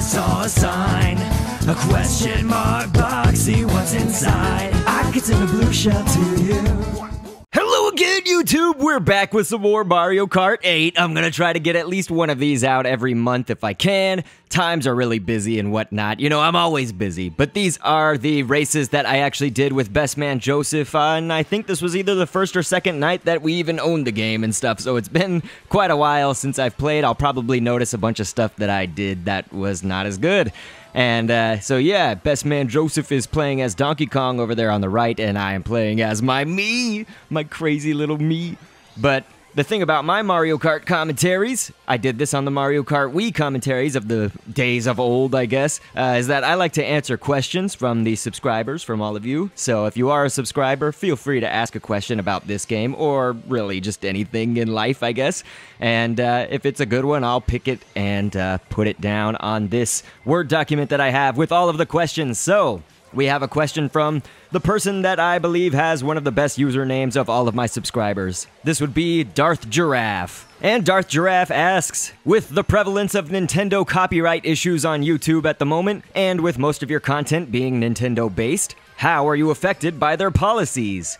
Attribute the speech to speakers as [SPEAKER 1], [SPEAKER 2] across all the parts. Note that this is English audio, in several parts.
[SPEAKER 1] saw a sign, a question mark box, see what's inside. I could send a blue shell to you.
[SPEAKER 2] Hello again, YouTube! We're back with some more Mario Kart 8. I'm gonna try to get at least one of these out every month if I can. Times are really busy and whatnot. You know, I'm always busy. But these are the races that I actually did with Best Man Joseph, and I think this was either the first or second night that we even owned the game and stuff, so it's been quite a while since I've played. I'll probably notice a bunch of stuff that I did that was not as good. And so yeah, Best Man Joseph is playing as Donkey Kong over there on the right, and I am playing as my crazy little me. But the thing about my Mario Kart commentaries, I did this on the Mario Kart Wii commentaries of the days of old, I guess, is that I like to answer questions from the subscribers, from all of you. So if you are a subscriber, feel free to ask a question about this game, or really just anything in life, I guess. And if it's a good one, I'll pick it and put it down on this Word document that I have with all of the questions. So we have a question from the person that I believe has one of the best usernames of all of my subscribers. This would be Darth Giraffe. And Darth Giraffe asks, with the prevalence of Nintendo copyright issues on YouTube at the moment, and with most of your content being Nintendo-based, how are you affected by their policies?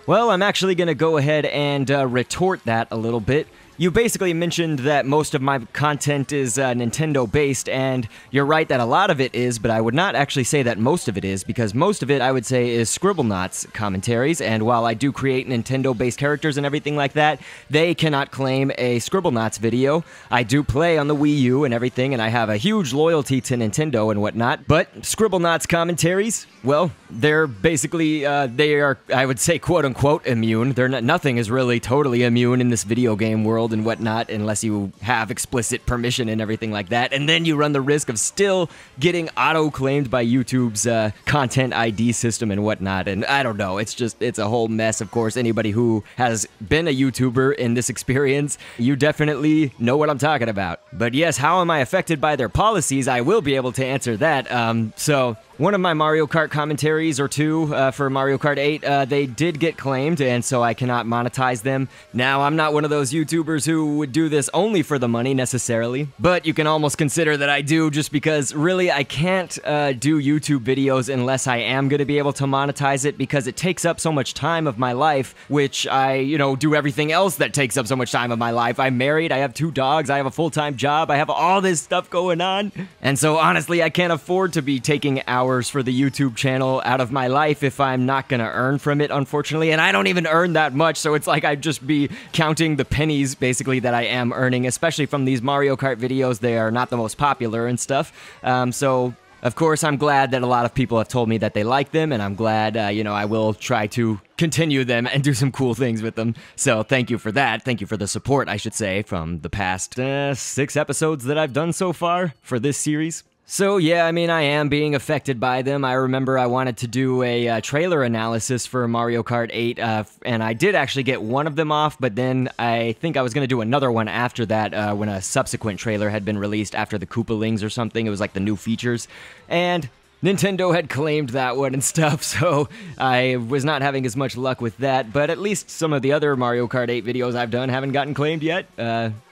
[SPEAKER 2] Well, I'm actually going to go ahead and retort that a little bit. You basically mentioned that most of my content is Nintendo-based, and you're right that a lot of it is, but I would not actually say that most of it is, because most of it, I would say, is Scribblenauts commentaries, and while I do create Nintendo-based characters and everything like that, they cannot claim a Scribblenauts video. I do play on the Wii U and everything, and I have a huge loyalty to Nintendo and whatnot, but Scribblenauts commentaries, well, they're basically, they are, I would say, quote-unquote immune. Nothing is really totally immune in this video game world and whatnot, unless you have explicit permission and everything like that, and then you run the risk of still getting auto-claimed by YouTube's content ID system and whatnot, and I don't know, it's a whole mess. Of course, anybody who has been a YouTuber in this experience, you definitely know what I'm talking about. But yes, how am I affected by their policies? I will be able to answer that. So one of my Mario Kart commentaries, or two, for Mario Kart 8, they did get claimed, and so I cannot monetize them. Now, I'm not one of those YouTubers who would do this only for the money, necessarily, but you can almost consider that I do, just because, really, I can't do YouTube videos unless I am going to be able to monetize it, because it takes up so much time of my life, which I, do everything else that takes up so much time of my life. I'm married, I have 2 dogs, I have a full-time job, I have all this stuff going on, and so, honestly, I can't afford to be taking hours for the YouTube channel out of my life if I'm not gonna earn from it, unfortunately, and I don't even earn that much, so it's like I'd just be counting the pennies, basically, that I am earning, especially from these Mario Kart videos. They are not the most popular and stuff, so of course I'm glad that a lot of people have told me that they like them, and I'm glad, I will try to continue them and do some cool things with them, so thank you for that. Thank you for the support, I should say, from the past 6 episodes that I've done so far for this series. So yeah, I mean, I am being affected by them. I remember I wanted to do a trailer analysis for Mario Kart 8, and I did actually get one of them off, but then I think I was going to do another one after that when a subsequent trailer had been released after the Koopalings or something. It was like the new features, and Nintendo had claimed that one and stuff, so I was not having as much luck with that, but at least some of the other Mario Kart 8 videos I've done haven't gotten claimed yet.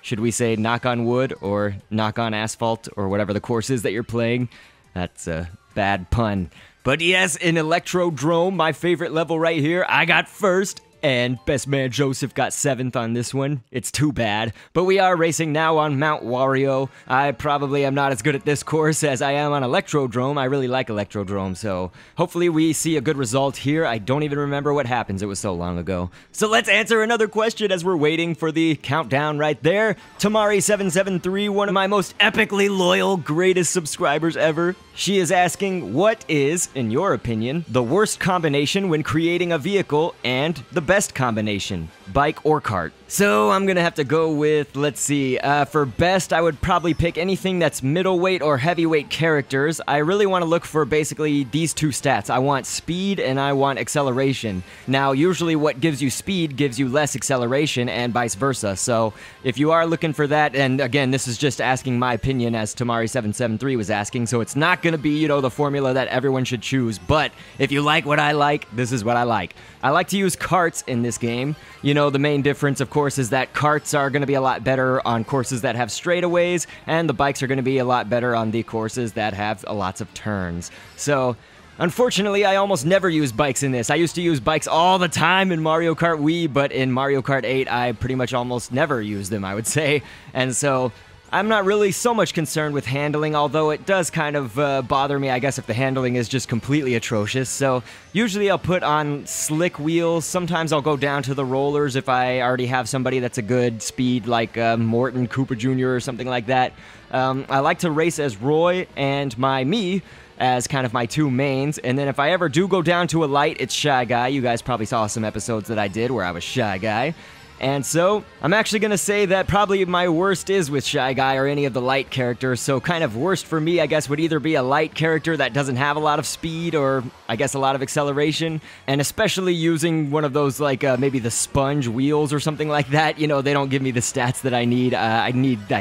[SPEAKER 2] Should we say knock on wood, or knock on asphalt, or whatever the course is that you're playing? That's a bad pun. But yes, in Electrodrome, my favorite level right here, I got first, and Best Man Joseph got 7th on this one. It's too bad. But we are racing now on Mount Wario. I probably am not as good at this course as I am on Electrodrome. I really like Electrodrome, so hopefully we see a good result here. I don't even remember what happens. It was so long ago. So let's answer another question as we're waiting for the countdown right there. Tamari773, one of my most epically loyal, greatest subscribers ever. She is asking, what is, in your opinion, the worst combination when creating a vehicle, and the best combination, bike or kart? So I'm gonna have to go with, let's see, for best I would probably pick anything that's middleweight or heavyweight characters. I really want to look for basically these 2 stats. I want speed and I want acceleration. Now usually what gives you speed gives you less acceleration, and vice versa. So if you are looking for that, and again this is just asking my opinion as Tamari773 was asking, so it's not gonna be, the formula that everyone should choose, but if you like what I like, this is what I like. I like to use karts in this game. You know, the main difference, of course, is that karts are going to be a lot better on courses that have straightaways, and the bikes are going to be a lot better on the courses that have lots of turns. So, unfortunately, I almost never use bikes in this. I used to use bikes all the time in Mario Kart Wii, but in Mario Kart 8, I pretty much almost never use them, I would say. And so, I'm not really so much concerned with handling, although it does kind of bother me, I guess, if the handling is just completely atrocious. So usually I'll put on slick wheels. Sometimes I'll go down to the rollers if I already have somebody that's a good speed, like Morton Koopa Jr. or something like that. I like to race as Roy and my Mii as kind of my two mains, and then if I ever do go down to a light, it's Shy Guy. You guys probably saw some episodes that I did where I was Shy Guy. And so, I'm actually going to say that probably my worst is with Shy Guy or any of the light characters, so kind of worst for me, I guess, would either be a light character that doesn't have a lot of speed or, I guess, a lot of acceleration, and especially using one of those, like, maybe the sponge wheels or something like that. You know, they don't give me the stats that I need. I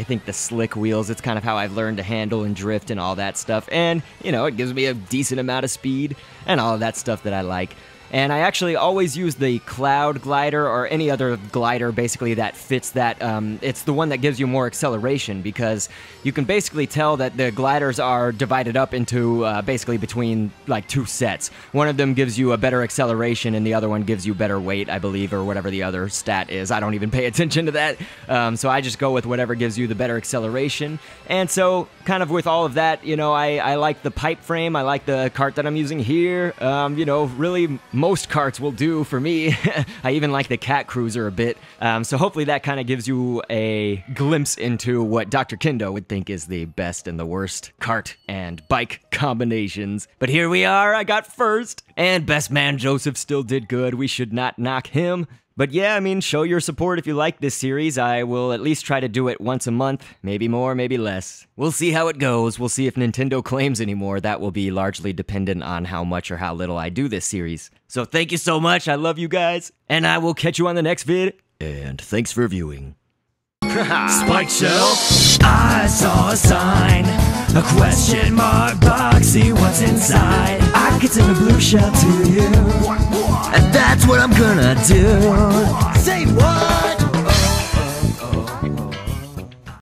[SPEAKER 2] think, the slick wheels. It's kind of how I've learned to handle and drift and all that stuff, and, you know, it gives me a decent amount of speed and all of that stuff that I like. And I actually always use the Cloud Glider or any other glider basically that fits that. It's the one that gives you more acceleration because you can basically tell that the gliders are divided up into basically between like two sets. One of them gives you a better acceleration and the other one gives you better weight, I believe, or whatever the other stat is. I don't even pay attention to that. So I just go with whatever gives you the better acceleration. And so kind of with all of that, you know, I like the pipe frame. I like the cart that I'm using here. You know, really most carts will do for me. I even like the Cat Cruiser a bit. So hopefully that kind of gives you a glimpse into what Dr. Kendo would think is the best and the worst cart and bike combinations. But here we are, I got first. And Best Man Joseph still did good. We should not knock him. But yeah, I mean, show your support if you like this series. I will at least try to do it once a month, maybe more, maybe less. We'll see how it goes. We'll see if Nintendo claims anymore. That will be largely dependent on how much or how little I do this series. So thank you so much. I love you guys. And I will catch you on the next vid. And thanks for viewing.
[SPEAKER 1] Spike shelf. I saw a sign, a question mark box. See what's inside. I could send a blue shell to you, and that's what I'm gonna do. Say what?